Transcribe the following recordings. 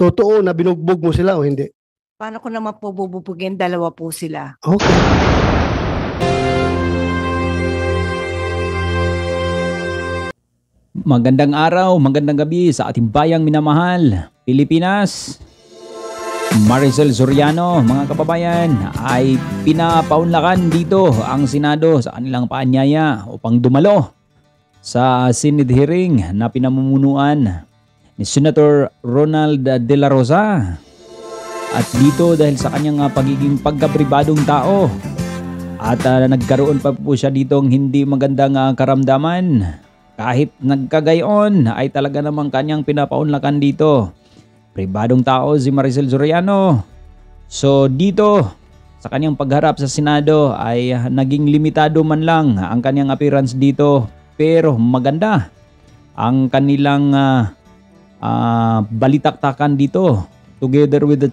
Totoo na binugbog mo sila o hindi? Paano ko naman po bububugin? Dalawa po sila. Okay. Magandang araw, magandang gabi sa ating bayang minamahal, Pilipinas. Maricel Soriano, mga kababayan, ay pinapaunlakan dito ang Senado sa kanilang paanyaya upang dumalo sa Senate hearing na pinamumunuan ni Senator Ronald De La Rosa. At dito dahil sa kanyang pagiging pagkapribadong tao at nagkaroon pa po siya ditong hindi magandang karamdaman. Kahit nagkagayon ay talaga namang kanyang pinapaunlakan dito. Pribadong tao si Maricel Soriano. So dito sa kanyang pagharap sa Senado ay naging limitado man lang ang kanyang appearance dito. Pero maganda ang kanilang balitaktakan dito. Together with the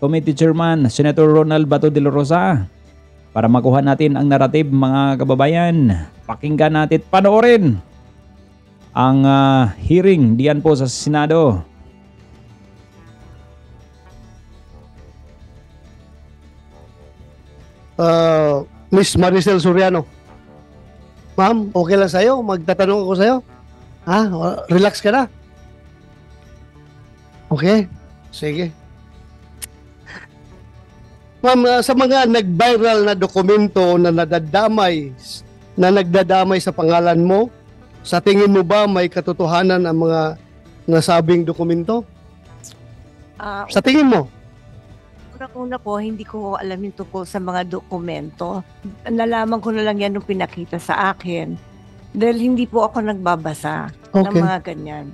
committee chairman, Senator Ronald Bato de la Rosa. Para makuha natin ang narrative, mga kababayan, pakinggan natin, panoorin ang hearing diyan po sa Senado. Miss Maricel Soriano. Ma'am, okay lang sa'yo? Magtatanong ako sa'yo? Relax ka na? Okay? Sige. Ma'am, sa mga nag-viral na dokumento na nagdadamay sa pangalan mo, sa tingin mo ba may katotohanan ang mga nasabing dokumento? Sa tingin mo? Una po, hindi ko alam yung tungkol sa mga dokumento. Nalaman ko na lang yan nung pinakita sa akin. Dahil hindi po ako nagbabasa ng mga ganyan.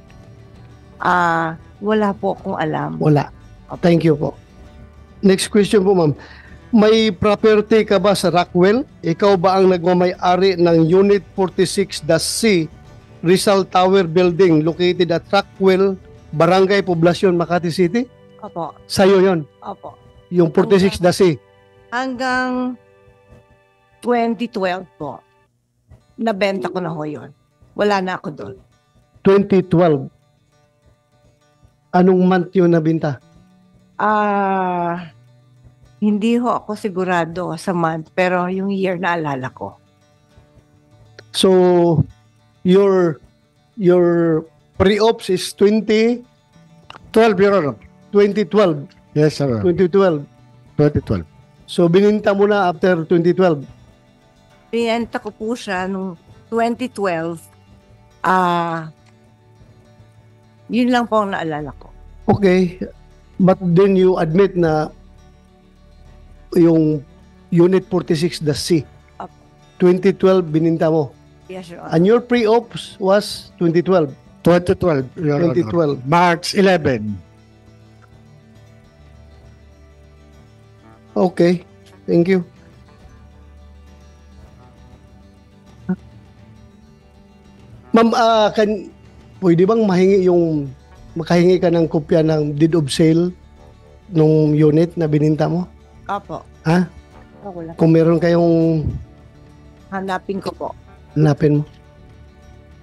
Wala po akong alam. Wala. Thank you po. Next question po, ma'am. May property ka ba sa Rockwell? Ikaw ba ang nagmamay-ari ng Unit 46-C Rizal Tower Building located at Rockwell, Barangay Poblacion, Makati City? Opo. Sa'yo yon? Opo. Yung 46-C? Hanggang 2012 po. Nabenta ko na ho yun. Wala na ako doon. 2012. Anong month yun nabenta? Hindi ho ako sigurado sa month, pero yung year na alala ko. So, your pre-ops is 2012, Your Honor. 2012. Yes, sir. 2012. 2012. So, bininta mo na after 2012. Binenta ko po siya nung 2012. Yun lang po ang naalala ko. Okay. But then you admit na yung Unit 46-C, 2012 bininta mo. Yes, Your Honor. And your pre-ops was 2012. 2012, Your Honor. 2012. March 11. Okay. Thank you. Ma'am, pwede bang makahingi ka ng kopya ng deed of sale nung unit na bininta mo? Opo. Ha? Ako lang. Kung meron kayong Hanapin ko po. hanapin mo.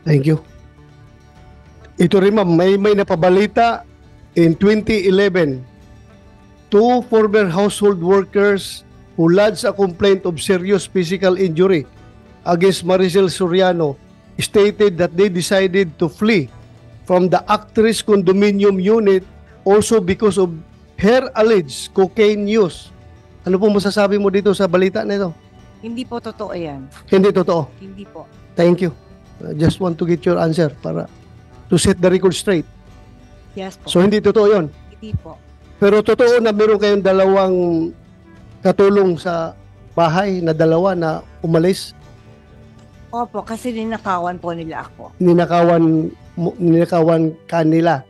Thank you. Ito rin ma'am, may napabalita in 2011. Two former household workers who lodged a complaint of serious physical injury against Maricel Soriano stated that they decided to flee from the actress condominium unit also because of her alleged cocaine use. Ano po masasabi mo dito sa balita na ito? Hindi po totoo yan. Hindi totoo. Hindi po. Thank you. I just want to get your answer para to set the record straight. Yes po. So hindi totoo yon. Hindi po. Pero totoo na meron kayong dalawang katulong sa bahay na dalawa na umalis. Opo, kasi ninakawan po nila ako. Ninakawan kanila.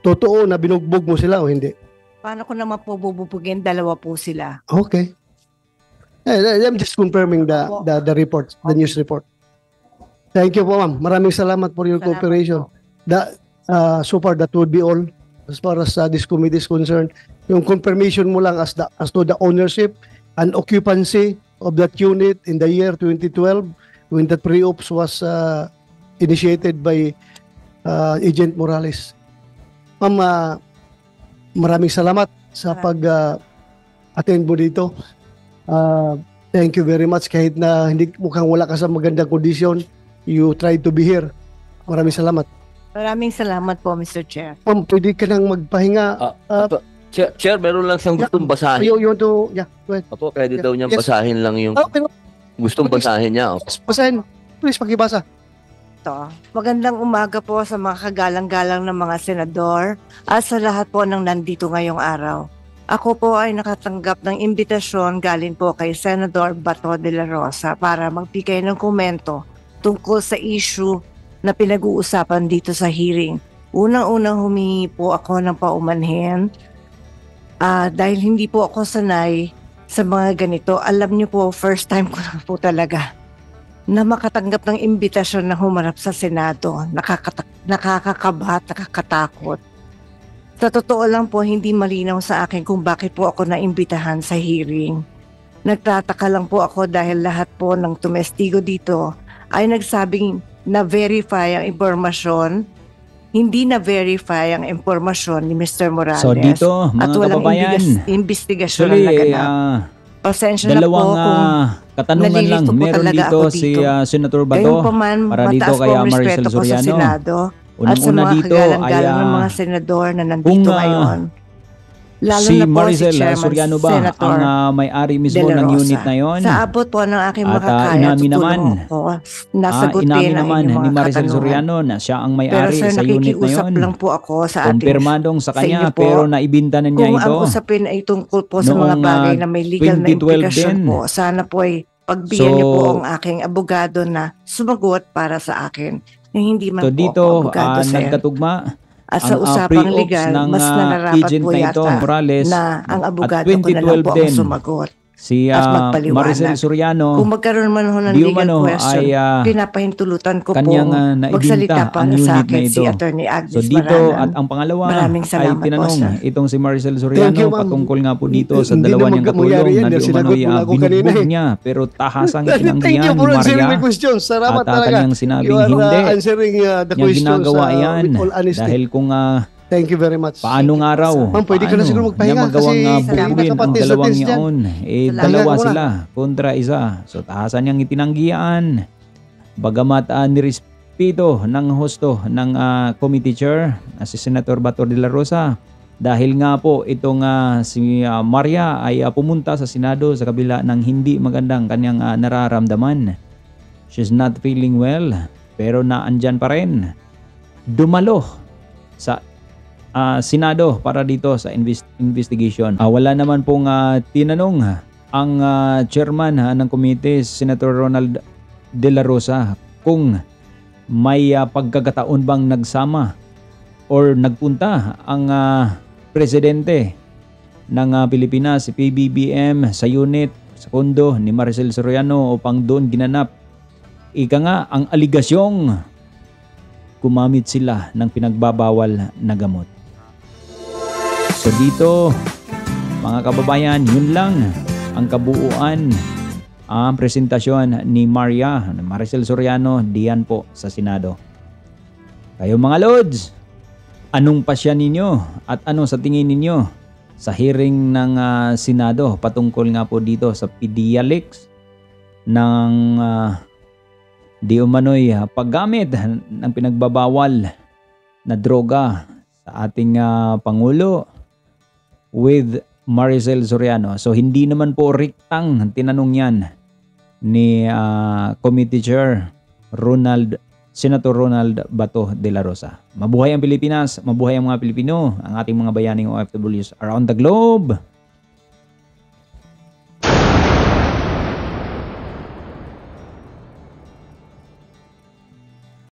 Totoo na binugbog mo sila o hindi? Paano ko naman po bububugin? Dalawa po sila. Okay. I'm just confirming the report, the news report. Thank you po, ma'am. Maraming salamat for your Salamat cooperation. po. So far, that would be all as far as this committee is concerned. Yung confirmation mo lang as to the ownership and occupancy of that unit in the year 2012 when that pre-ops was initiated by Agent Morales. Ma'am, maraming salamat sa pag-attend mo dito. Thank you very much. Kahit na hindi mukhang wala ka sa magandang kondisyon, you tried to be here. Maraming salamat. Maraming salamat po, Mr. Chair. Ma'am, pwede ka nang magpahinga. Chair, meron lang siyang gustong basahin. You want to, yeah, go ahead. Opo, pwede daw niyang Yes. basahin lang yung Pero, gustong basahin niya. Opo. basahin. Please, pakibasa. Ito. Magandang umaga po sa mga kagalang-galang ng mga senador at sa lahat po ng nandito ngayong araw. Ako po ay nakatanggap ng imbitasyon galing po kay Senador Bato de la Rosa para magbigay ng komento tungkol sa issue na pinag-uusapan dito sa hearing. Unang-unang humingi po ako ng paumanhin dahil hindi po ako sanay sa mga ganito. Alam niyo po, first time ko na po talaga na makatanggap ng imbitasyon na humarap sa Senado. Nakakakaba at nakakatakot. Sa totoo lang po, hindi malinaw sa akin kung bakit po ako naimbitahan sa hearing. Nagtataka lang po ako dahil lahat po ng tumestigo dito ay nagsabing na-verify ang impormasyon. Hindi na-verify ang impormasyon ni Mr. Morales. So dito, at mga walang kababayan, investigasyon na actually, naganap. Pasensya na po dalawang kung katanungan lang nalilito po meron talaga dito ako si dito. Senator Gayun Bato. pa man, para dito mataas po kay ang Maricel respeto ko sa Soriano. Senado at sa Unang-una mga dito ay kagalang-galang ng mga senador na nandito kung, ngayon. Lalo si na po Maricel si Chairman Soriano ba Senator ang may-ari mismo De La ng Rosa. unit na yon? Sa abot po ng aking At, makakaya, inamin naman, tutulong ako nasagutin inamin ang naman inyong ni mga Maricel katanungan. Soriano na siya ang Pero may-ari sir, sa unit na nakikiusap yon. lang po ako sa ating Kumpirmadong sa sa kanya inyo po, pero naibinta na niya kung ito. ang usapin ay tungkol po sa mga Noong, bagay na may legal na 2012 implikasyon din. po. Sana po ay pagbigyan niyo So, po ang aking abogado na sumagot para sa akin. Na hindi man So po dito, ako abogado, sir. nagkatugma At sa ang usapang pre-ops legal, ng mas nararapat agent po na ito, yata Morales, na ang at abogado ko na lang 2012 po ang din, sumagot. si at magpaliwanag. Maricel Soriano, Kung magkaroon man ho ng di legal umano question, ay pinapahintulutan ko po kanyang naibinta magsalita ang para sa unit na akin si ito. Attorney Agnes So dito Maranan. at ang pangalawa Maraming ay salamat po, tinanong sir. itong si Maricel Thank Soriano you, ma'am. patungkol nga po dito sa Hindi dalawa na niyang mangyari katulong yan, na di sinagot umano'y mo na ako kanina binugbog eh. niya pero tahasang Thank itinanggihan you ni for answering my Maria questions. Salamat at talaga. kanyang sinabing You are hindi answering the niya questions ginagawa yan with all honesty. dahil kung Thank you very much. paanong araw, Ma'am, pwede ka na siguro magpahinga niya magawang kasi salamat bugbugin ang kapatid dalawang natin dyan. yaon. Salamat. Dalawa Talaga, sila kontra isa. So tahasan niyang itinanggihan. Bagamat nirespeto ng hosto ng committee chair na si Senator Bato de la Rosa. Dahil nga po itong si Maria ay pumunta sa Senado sa kabila ng hindi magandang kanyang nararamdaman. She's not feeling well pero naandyan pa rin. Dumalo sa Senado para dito sa investigation. Wala naman pong tinanong ang chairman ng committee, Senator Ronald De La Rosa, kung may pagkakataon bang nagsama or nagpunta ang presidente ng Pilipinas, si PBBM, sa unit, sa kondo ni Maricel Soriano upang doon ginanap. Ika nga, ang aligasyong gumamit sila ng pinagbabawal na gamot. So dito, mga kababayan, yun lang ang kabuuan ang presentasyon ni Maricel Soriano diyan po sa Senado. Kayo mga Lods, anong pasya ninyo at ano sa tingin ninyo sa hearing ng Senado patungkol nga po dito sa PDIA-Leaks ng di umano'y paggamit ng pinagbabawal na droga sa ating Pangulo with Maricel Soriano. So hindi naman po riktang tinanong yan ni Committee Chair Senator Ronald Bato de la Rosa. Mabuhay ang Pilipinas, mabuhay ang mga Pilipino, ang ating mga bayaning OFWs around the globe.